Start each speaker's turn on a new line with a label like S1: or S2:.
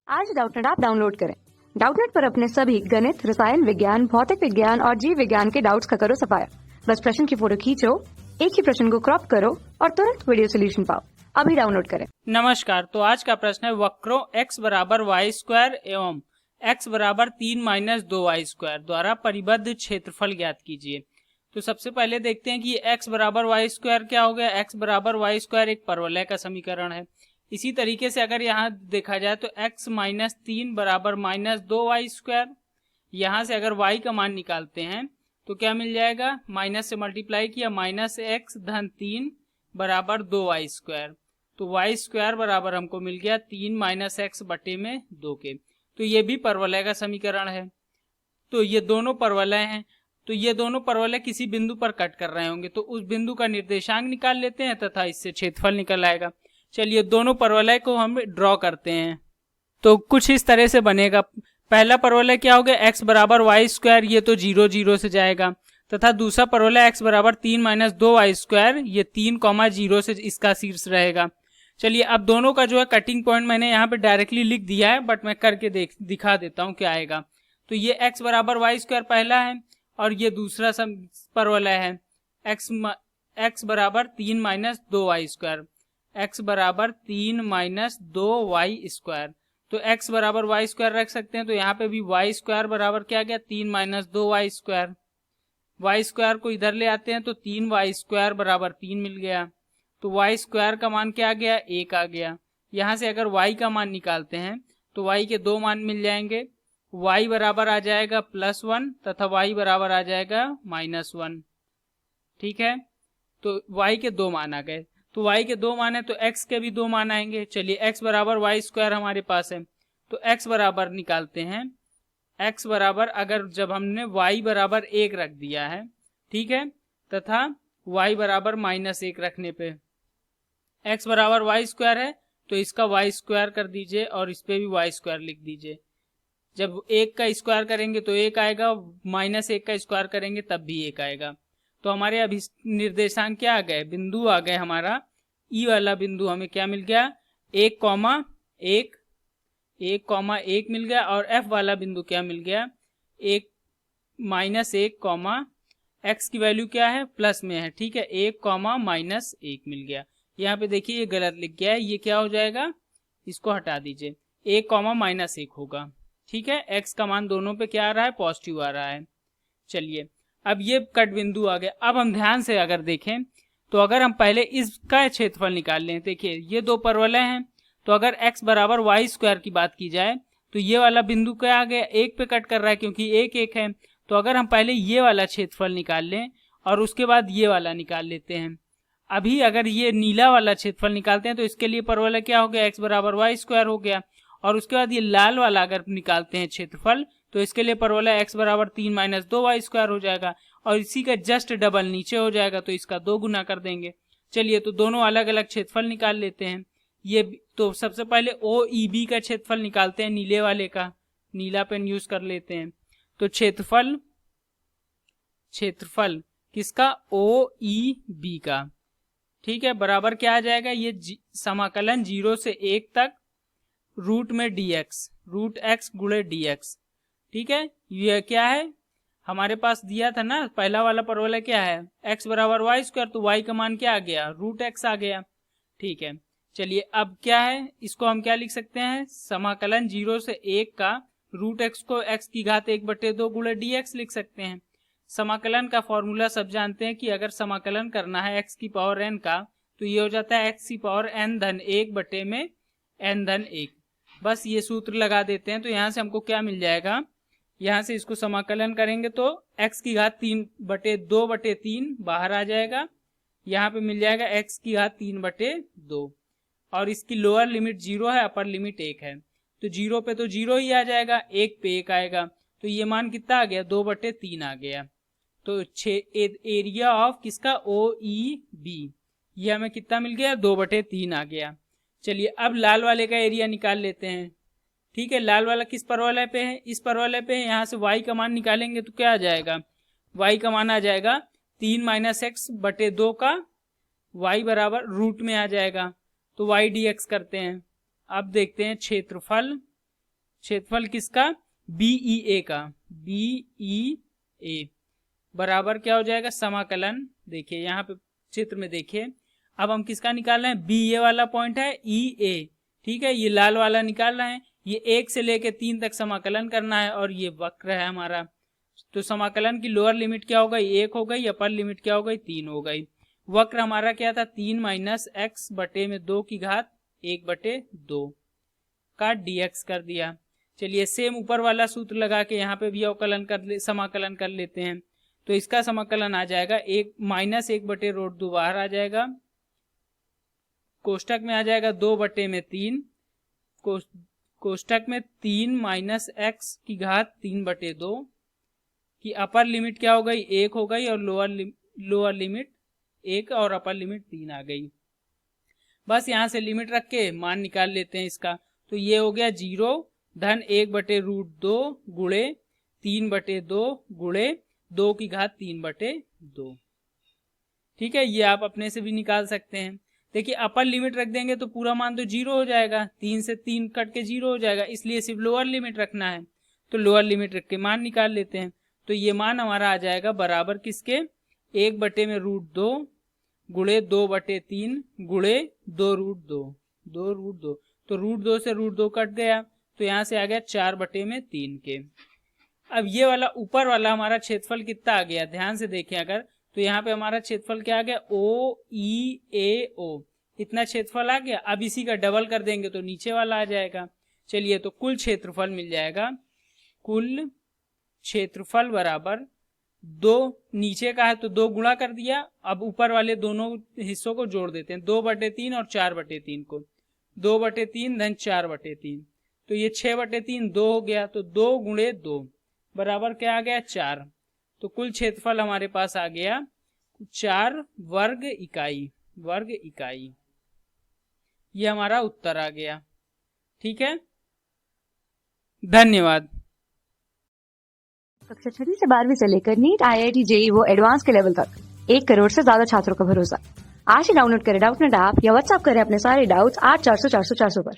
S1: आज Doubtnut app download करें। Doubtnut पर अपने सभी गणित, रसायन विज्ञान, भौतिक विज्ञान और जीव विज्ञान के डाउट्स का करो सफाया। बस प्रश्न की फोटो खींचो, एक ही प्रश्न को क्रॉप करो और तुरंत वीडियो सोल्यूशन पाओ। अभी डाउनलोड करें।
S2: नमस्कार। तो आज का प्रश्न है वक्रों x बराबर वाई स्क्वायर एवं x बराबर 3 - 2y स्क्वायर द्वारा परिबद्ध क्षेत्रफल ज्ञात कीजिए। तो सबसे पहले देखते हैं कि x बराबर वाई स्क्वायर क्या हो गया। x बराबर वाई स्क्वायर एक परवलय का समीकरण है। इसी तरीके से अगर यहाँ देखा जाए तो x - 3 बराबर -2y स्क्वायर, यहाँ से अगर y का मान निकालते हैं तो क्या मिल जाएगा, माइनस से मल्टीप्लाई किया -x धन 3 बराबर 2y स्क्वायर। तो y स्क्वायर बराबर हमको मिल गया 3 - x बटे में 2 के। तो ये भी परवलय का समीकरण है। तो ये दोनों परवलय हैं। तो ये दोनों परवलय किसी बिंदु पर कट कर रहे होंगे, तो उस बिंदु का निर्देशांक निकाल लेते हैं तथा इससे क्षेत्रफल निकल आएगा। चलिए दोनों परवलय को हम ड्रॉ करते हैं। तो कुछ इस तरह से बनेगा। पहला परवलय क्या हो गया, x बराबर वाई स्क्वायर, ये तो 0 0 से जाएगा, तथा दूसरा परवलय x बराबर 3 - 2y स्क्वायर, ये 3, 0 से इसका शीर्ष रहेगा। चलिए अब दोनों का जो है कटिंग पॉइंट मैंने यहाँ पे डायरेक्टली लिख दिया है, बट मैं करके दिखा देता हूँ क्या आएगा। तो ये x बराबर वाई स्क्वायर पहला है और ये दूसरा परवलय है x बराबर 3 - 2y स्क्वायर, x बराबर 3 - 2y स्क्वायर। तो x बराबर वाई स्क्वायर रख सकते हैं। तो यहाँ पे भी y स्क्वायर बराबर क्या गया, 3 - 2y स्क्वायर। y स्क्वायर को इधर ले आते हैं तो 3y स्क्वायर बराबर 3 मिल गया। तो y स्क्वायर का मान क्या आ गया, 1 आ गया। यहाँ से अगर y का मान निकालते हैं तो y के दो मान मिल जाएंगे। y बराबर आ जाएगा +1 तथा y बराबर आ जाएगा -1। ठीक है, तो y के दो मान आ गए। तो y के दो मान है तो x के भी दो मान आएंगे। चलिए x बराबर वाई स्क्वायर हमारे पास है, तो x बराबर निकालते हैं। x बराबर अगर जब हमने y बराबर 1 रख दिया है, ठीक है, तथा y बराबर -1 रखने पे x बराबर वाई स्क्वायर है, तो इसका y स्क्वायर कर दीजिए और इस पे भी y स्क्वायर लिख दीजिए। जब 1 का स्क्वायर करेंगे तो 1 आएगा, -1 का स्क्वायर करेंगे तब भी 1 आएगा। तो हमारे अभी निर्देशांक क्या आ गए, बिंदु आ गए हमारा ई वाला बिंदु हमें क्या मिल गया, 1, 1 मिल गया। और एफ वाला बिंदु क्या मिल गया, 1 -1, एक्स की वैल्यू क्या है, प्लस में है, ठीक है, 1, -1 मिल गया। यहाँ पे देखिए ये गलत लिख गया है, ये क्या हो जाएगा, इसको हटा दीजिए, 1, -1 होगा। ठीक है, एक्स का मान दोनों पे क्या आ रहा है, पॉजिटिव आ रहा है। चलिए अब ये कट बिंदु आ गया। अब हम ध्यान से अगर देखें तो अगर हम पहले इसका क्षेत्रफल निकाल लें, देखिए ये दो परवलय हैं, तो अगर x बराबर वाई स्क्वायर की बात की जाए तो ये वाला बिंदु क्या आ गया, 1 पे कट कर रहा है क्योंकि 1 1 है। तो अगर हम पहले ये वाला क्षेत्रफल निकाल लें और उसके बाद ये वाला निकाल लेते हैं। अभी अगर ये नीला वाला क्षेत्रफल निकालते हैं तो इसके लिए परवलय क्या हो गया, x बराबर वाई स्क्वायर हो गया। और उसके बाद ये लाल वाला अगर निकालते हैं क्षेत्रफल तो इसके लिए परवलय x बराबर 3 - 2y स्क्वायर हो जाएगा और इसी का जस्ट डबल नीचे हो जाएगा, तो इसका 2 गुना कर देंगे। चलिए तो दोनों अलग अलग क्षेत्रफल निकाल लेते हैं। ये तो सबसे पहले OEB का क्षेत्रफल निकालते हैं, नीले वाले का, नीला पेन यूज कर लेते हैं। तो क्षेत्रफल किसका, OEB का, ठीक है, बराबर क्या आ जाएगा, ये समाकलन 0 से 1 तक रूट में dx, रूट x गुणे dx। ठीक है, ये क्या है, हमारे पास दिया था ना पहला वाला परवलय क्या है, x बराबर वाई स्क्वायर, तो y का मान क्या आ गया, रूट x आ गया। ठीक है, चलिए अब क्या है, इसको हम क्या लिख सकते हैं, समाकलन 0 से 1 का रूट x को x की घात 1/2 गुणे dx लिख सकते हैं। समाकलन का फॉर्मूला सब जानते हैं कि अगर समाकलन करना है x की पावर n का तो ये हो जाता है x की पावर n धन 1 बटे में n धन 1। बस ये सूत्र लगा देते हैं। तो यहाँ से हमको क्या मिल जाएगा, यहाँ से इसको समाकलन करेंगे तो x की घात 3/2/3 बाहर आ जाएगा, यहाँ पे मिल जाएगा x की घात 3/2 और इसकी लोअर लिमिट 0 है, अपर लिमिट 1 है, तो 0 पे तो 0 ही आ जाएगा, 1 पे 1 आएगा, तो ये मान कितना आ गया, 2/3 आ गया। तो एरिया ऑफ किसका, OEB, ये हमें कितना मिल गया, 2/3 आ गया। चलिए अब लाल वाले का एरिया निकाल लेते हैं। ठीक है, लाल वाला किस परवलय पे है, इस परवलय पे है। यहाँ से y का मान निकालेंगे तो क्या आ जाएगा, y का मान आ जाएगा 3 - x/2 का y बराबर रूट में आ जाएगा, तो y dx करते हैं। अब देखते हैं क्षेत्रफल क्षेत्रफल किसका, BEA का, BEA बराबर क्या हो जाएगा, समाकलन, देखिए यहाँ पे चित्र में देखिए, अब हम किसका निकाल रहे हैं, BA वाला पॉइंट है EA, ठीक है, ये लाल वाला निकाल रहे हैं, ये 1 से लेके 3 तक समाकलन करना है और ये वक्र है हमारा। तो समाकलन की लोअर लिमिट क्या हो गई, 1 हो गई, अपर लिमिट क्या हो गई, 3 हो गई। वक्र हमारा क्या था, 3 माइनस एक्स बटे में 2 की घात 1/2 का dx कर दिया। चलिए सेम ऊपर वाला सूत्र लगा के यहाँ पे भी अवकलन समाकलन कर लेते हैं। तो इसका समाकलन आ जाएगा 1 माइनस 1/√2 बाहर आ जाएगा, कोष्टक में आ जाएगा 2/3, कोष्टक में 3 माइनस एक्स की घात 3/2 की अपर लिमिट क्या हो गई, 1 हो गई, और लोअर लिमिट 1 और अपर लिमिट 3 आ गई। बस यहाँ से लिमिट रख के मान निकाल लेते हैं इसका। तो ये हो गया 0 धन 1/√2 गुणे 3/2 गुणे 2 की घात 3/2। ठीक है, ये आप अपने से भी निकाल सकते हैं। देखिए अपर लिमिट रख देंगे तो पूरा मान तो 0 हो जाएगा, 3 से 3 कट के 0 हो जाएगा, इसलिए सिर्फ लोअर लिमिट रखना है। तो लोअर लिमिट रख के मान निकाल लेते हैं। तो ये मान हमारा आ जाएगा बराबर किसके, 1/√2 गुणे 2/3 गुणे 2√2। तो √2 से √2 कट गया, तो यहाँ से आ गया 4/3 के। अब ये वाला ऊपर वाला हमारा क्षेत्रफल कितना आ गया, ध्यान से देखें अगर, तो यहाँ पे हमारा क्षेत्रफल क्या आ गया, OEAO, इतना क्षेत्रफल आ गया। अब इसी का डबल कर देंगे तो नीचे वाला आ जाएगा। चलिए तो कुल क्षेत्रफल मिल जाएगा, कुल क्षेत्रफल बराबर 2, नीचे का है तो 2 गुणा कर दिया, अब ऊपर वाले दोनों हिस्सों को जोड़ देते हैं, 2/3 और 4/3 को, 2/3 धन 4/3, तो ये 6/3 2 हो गया, तो 2 गुणे 2 बराबर क्या आ गया, 4। तो कुल क्षेत्रफल हमारे पास आ गया 4 वर्ग इकाई। ये हमारा उत्तर आ गया। ठीक है, धन्यवाद।
S1: कक्षा 6वीं से 12वीं से लेकर नीट, IIT, JEE वो एडवांस के लेवल तक 1 करोड़ से ज्यादा छात्रों का भरोसा। आज ही डाउनलोड करें डाउटनेट ऐप या व्हाट्सएप करें अपने सारे डाउट्स 8400 400 400 पर।